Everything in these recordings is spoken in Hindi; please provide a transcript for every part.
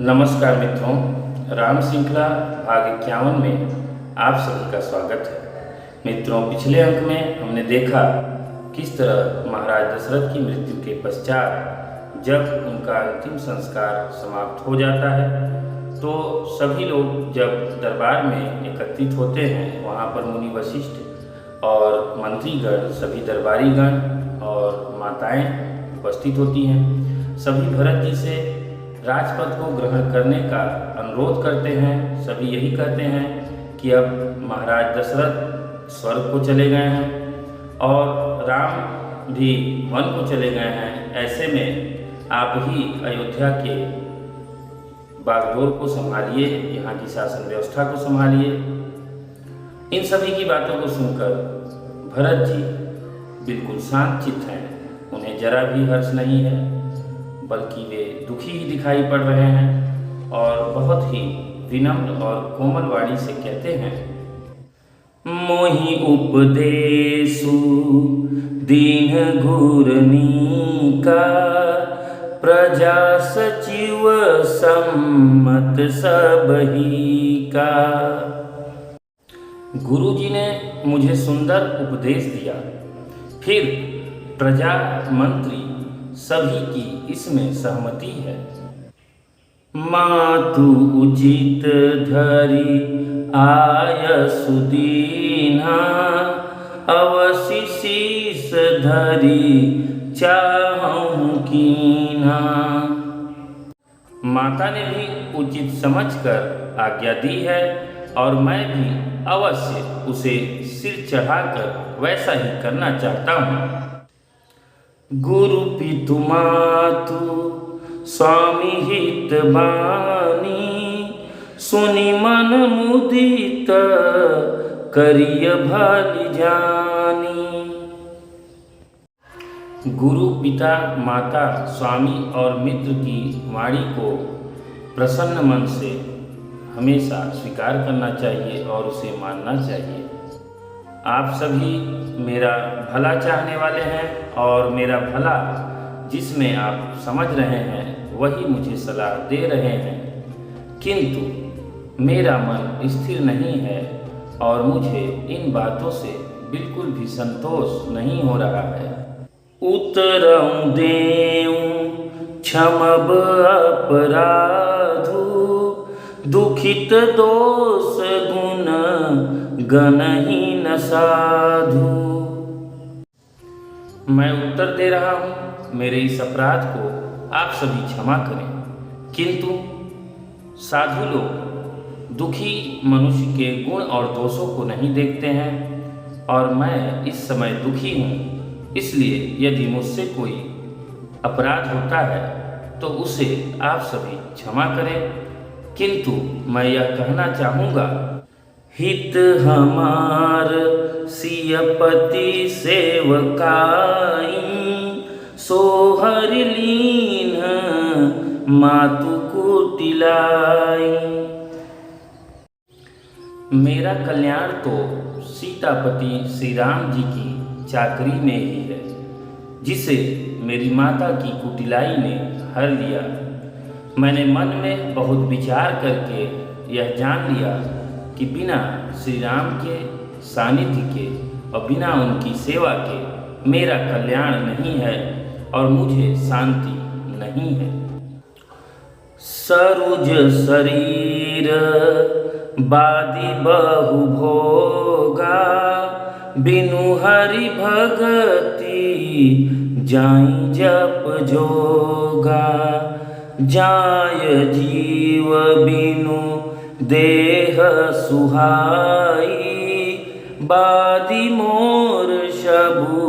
नमस्कार मित्रों, राम श्रृंखला भाग 51 में आप सभी का स्वागत है। मित्रों, पिछले अंक में हमने देखा किस तरह महाराज दशरथ की मृत्यु के पश्चात जब उनका अंतिम संस्कार समाप्त हो जाता है तो सभी लोग जब दरबार में एकत्रित होते हैं, वहाँ पर मुनि वशिष्ठ और मंत्रीगण, सभी दरबारीगण और माताएं उपस्थित होती हैं। सभी भरत जी से राजपद को ग्रहण करने का अनुरोध करते हैं। सभी यही कहते हैं कि अब महाराज दशरथ स्वर्ग को चले गए हैं और राम भी वन को चले गए हैं। ऐसे में आप ही अयोध्या के बागडोर को संभालिए, यहाँ की शासन व्यवस्था को संभालिए। इन सभी की बातों को सुनकर भरत जी बिल्कुल शांत चित्त हैं। उन्हें जरा भी हर्ष नहीं है, बल्कि वे दुखी ही दिखाई पड़ रहे हैं और बहुत ही विनम्र और कोमल वाणी से कहते हैं, मोहि उपदेशु दीन घूरनी का, प्रजा सचिव सम्मत सबही का। गुरुजी ने मुझे सुंदर उपदेश दिया, फिर प्रजा मंत्री सभी की इसमें सहमति है। मातु उचित धरि आय सुदीना, अवसि शीस धरि चाहूं कीना। माता ने भी उचित समझकर आज्ञा दी है और मैं भी अवश्य उसे सिर चढ़ाकर वैसा ही करना चाहता हूँ। गुरु पितु मातु स्वामी हित बानी, सुनि मन मुदित करिय भली जानी। गुरु, पिता, माता, स्वामी और मित्र की वाणी को प्रसन्न मन से हमेशा स्वीकार करना चाहिए और उसे मानना चाहिए। आप सभी मेरा भला चाहने वाले हैं और मेरा भला जिसमें आप समझ रहे हैं वही मुझे सलाह दे रहे हैं, किंतु मेरा मन स्थिर नहीं है और मुझे इन बातों से बिल्कुल भी संतोष नहीं हो रहा है। उतरऊं देऊं क्षमब अपराधु, दुखित दोष गुण गणहीन साधु। मैं उत्तर दे रहा हूँ, मेरे इस अपराध को आप सभी क्षमा करें। किंतु साधु लोग दुखी मनुष्य के गुण और दोषों को नहीं देखते हैं और मैं इस समय दुखी हूँ, इसलिए यदि मुझसे कोई अपराध होता है तो उसे आप सभी क्षमा करें। किंतु मैं यह कहना चाहूँगा, हित हमार सियपति सेवकाई, सोहर लीन मातु कुटिलाई। मेरा कल्याण तो सीतापति श्री राम जी की चाकरी में ही है, जिसे मेरी माता की कुटिलाई ने हर लिया। मैंने मन में बहुत विचार करके यह जान लिया कि बिना श्री राम के सानिध्य के और बिना उनकी सेवा के मेरा कल्याण नहीं है और मुझे शांति नहीं है। सरुज शरीर बादी बहु भोगा, बिनु हरि भगति जाई जप जोगा। जाय जीव बिनु देह सुहाई, बादी मोर शबु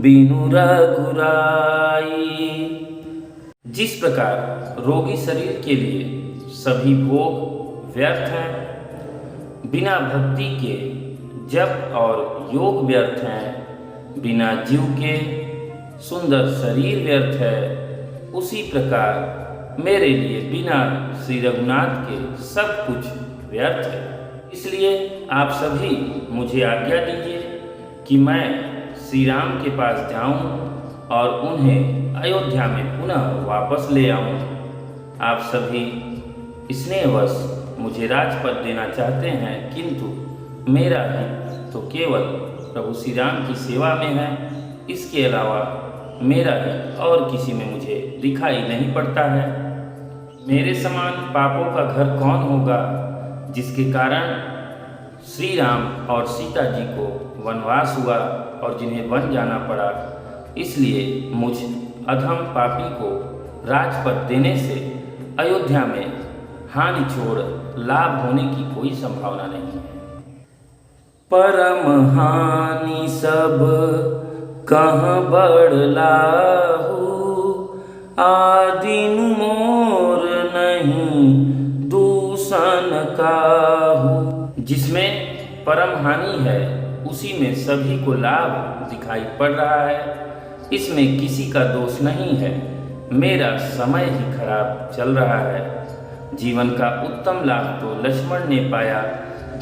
बिनु रघुराई। जिस प्रकार रोगी शरीर के लिए सभी भोग व्यर्थ हैं, बिना भक्ति के जप और योग व्यर्थ हैं, बिना जीव के सुंदर शरीर व्यर्थ है, उसी प्रकार मेरे लिए बिना श्री रघुनाथ के सब कुछ व्यर्थ है। इसलिए आप सभी मुझे आज्ञा दीजिए कि मैं श्री राम के पास जाऊं और उन्हें अयोध्या में पुनः वापस ले आऊं। आप सभी स्नेहवश मुझे राजपद देना चाहते हैं, किंतु मेरा हित तो केवल प्रभु श्री राम की सेवा में है। इसके अलावा मेरा हित और किसी में मुझे दिखाई नहीं पड़ता है। मेरे समान पापों का घर कौन होगा, जिसके कारण श्री राम और सीता जी को वनवास हुआ और जिन्हें वन जाना पड़ा। इसलिए मुझ अधम पापी को राजपद देने से अयोध्या में हानि छोड़ लाभ होने की कोई संभावना नहीं है। परम हानि सब कहाँ बड़लाहू, आदिन मोर नहीं दूषण काहू। जिसमें परम हानि है उसी में सभी को लाभ दिखाई पड़ रहा है। इसमें किसी का दोष नहीं है। मेरा समय ही खराब चल रहा है। जीवन का उत्तम लाभ तो लक्ष्मण ने पाया,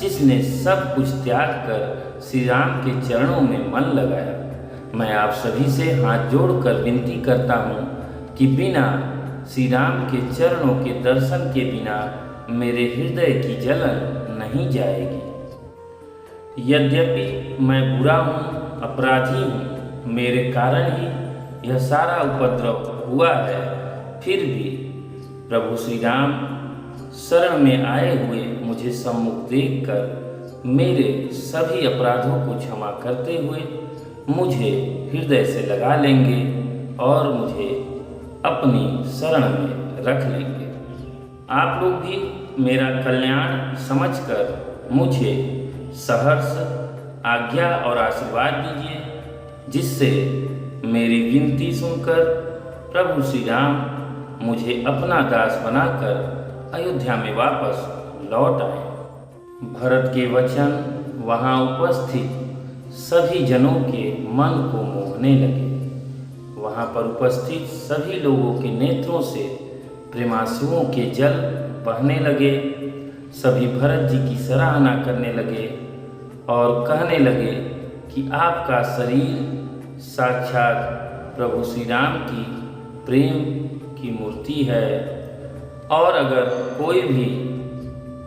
जिसने सब कुछ त्याग कर श्री राम के चरणों में मन लगाया। मैं आप सभी से हाथ जोड़कर विनती करता हूँ कि बिना श्री राम के चरणों के दर्शन के बिना मेरे हृदय की जलन नहीं जाएगी। यद्यपि मैं बुरा हूँ, अपराधी हूँ, मेरे कारण ही यह सारा उपद्रव हुआ है, फिर भी प्रभु श्री राम शरण में आए हुए मुझे सम्मुख देखकर मेरे सभी अपराधों को क्षमा करते हुए मुझे हृदय से लगा लेंगे और मुझे अपनी शरण में रख लेंगे। आप लोग भी मेरा कल्याण समझकर मुझे सहर्ष आज्ञा और आशीर्वाद दीजिए, जिससे मेरी विनती सुनकर प्रभु श्री राम मुझे अपना दास बनाकर अयोध्या में वापस लौट आए। भरत के वचन वहाँ उपस्थित सभी जनों के मन को मोहने लगे। वहाँ पर उपस्थित सभी लोगों के नेत्रों से प्रेमाश्रुओं के जल बहने लगे। सभी भरत जी की सराहना करने लगे और कहने लगे कि आपका शरीर साक्षात प्रभु श्री राम की प्रेम की मूर्ति है, और अगर कोई भी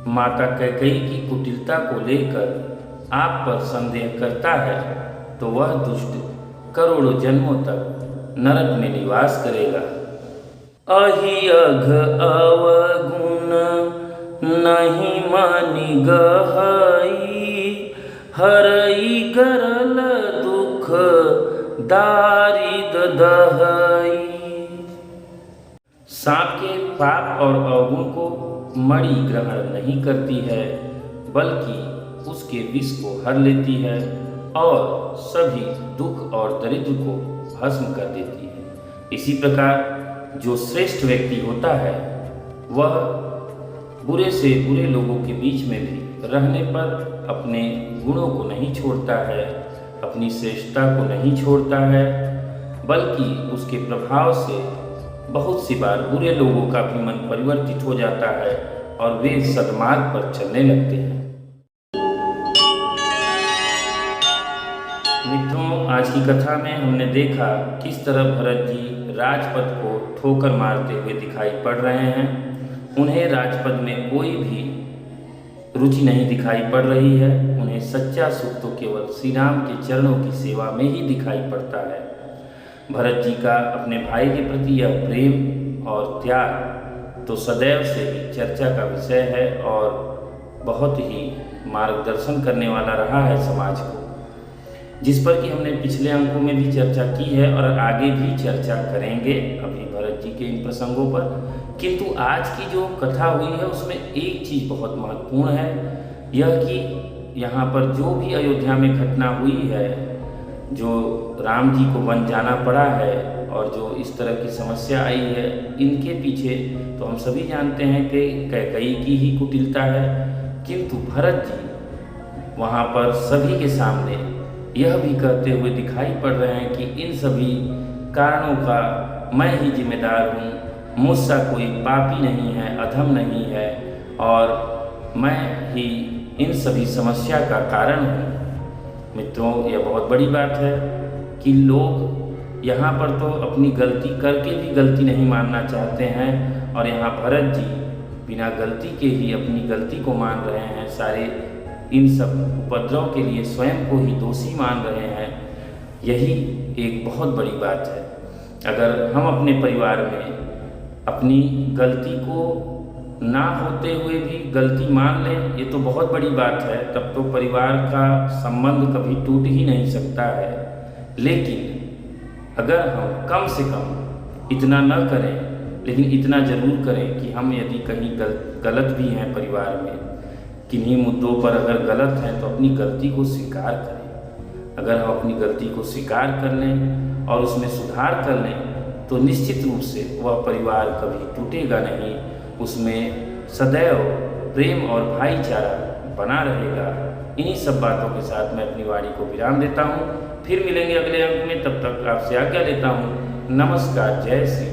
माता कैकेयी की कुटिलता को लेकर आप पर संदेह करता है तो वह दुष्ट करोड़ों जन्मों तक नरक में निवास करेगा। अहियघ अवगुण नहीं मानी गहई, हरई गरल दुख दारिद दहई। सांप के पाप और अवगुण को मणि ग्रहण नहीं करती है, बल्कि उसके विष को हर लेती है और सभी दुख और दरिद्र को भस्म कर देती है। इसी प्रकार जो श्रेष्ठ व्यक्ति होता है वह बुरे से बुरे लोगों के बीच में भी रहने पर अपने गुणों को नहीं छोड़ता है, अपनी श्रेष्ठता को नहीं छोड़ता है, बल्कि उसके प्रभाव से बहुत सी बार बुरे लोगों का भी मन परिवर्तित हो जाता है और वे सद्मार्ग पर चलने लगते हैं। मित्रों, आज की कथा में हमने देखा किस तरह भरत जी राजपद को ठोकर मारते हुए दिखाई पड़ रहे हैं। उन्हें राजपद में कोई भी रुचि नहीं दिखाई पड़ रही है। उन्हें सच्चा सुख तो केवल श्री राम के चरणों की सेवा में ही दिखाई पड़ता है। भरत जी का अपने भाई के प्रति यह प्रेम और त्याग तो सदैव से ही चर्चा का विषय है और बहुत ही मार्गदर्शन करने वाला रहा है समाज को, जिस पर कि हमने पिछले अंकों में भी चर्चा की है और आगे भी चर्चा करेंगे अभी भरत जी के इन प्रसंगों पर। किंतु आज की जो कथा हुई है उसमें एक चीज़ बहुत महत्वपूर्ण है, यह कि यहाँ पर जो भी अयोध्या में घटना हुई है, जो राम जी को वन जाना पड़ा है और जो इस तरह की समस्या आई है, इनके पीछे तो हम सभी जानते हैं कि कैकेयी की ही कुटिलता है। किंतु भरत जी वहाँ पर सभी के सामने यह भी कहते हुए दिखाई पड़ रहे हैं कि इन सभी कारणों का मैं ही जिम्मेदार हूँ, मुझसा कोई पापी नहीं है, अधम नहीं है और मैं ही इन सभी समस्या का कारण हूँ। मित्रों, यह बहुत बड़ी बात है कि लोग यहाँ पर तो अपनी गलती करके भी गलती नहीं मानना चाहते हैं और यहाँ भरत जी बिना गलती के ही अपनी गलती को मान रहे हैं, सारे इन सब उपद्रव के लिए स्वयं को ही दोषी मान रहे हैं, यही एक बहुत बड़ी बात है। अगर हम अपने परिवार में अपनी गलती को ना होते हुए भी गलती मान लें, ये तो बहुत बड़ी बात है, तब तो परिवार का संबंध कभी टूट ही नहीं सकता है। लेकिन अगर हम कम से कम इतना न करें, लेकिन इतना ज़रूर करें कि हम यदि कहीं गलत भी हैं परिवार में, किन्हीं मुद्दों पर अगर गलत हैं, तो अपनी गलती को स्वीकार करें। अगर हम अपनी गलती को स्वीकार कर लें और उसमें सुधार कर लें, तो निश्चित रूप से वह परिवार कभी टूटेगा नहीं, उसमें सदैव प्रेम और भाईचारा बना रहेगा। इन्हीं सब बातों के साथ मैं अपनी वाणी को विराम देता हूँ। फिर मिलेंगे अगले अंक में, तब तक आपसे आज्ञा लेता हूँ। नमस्कार, जय श्री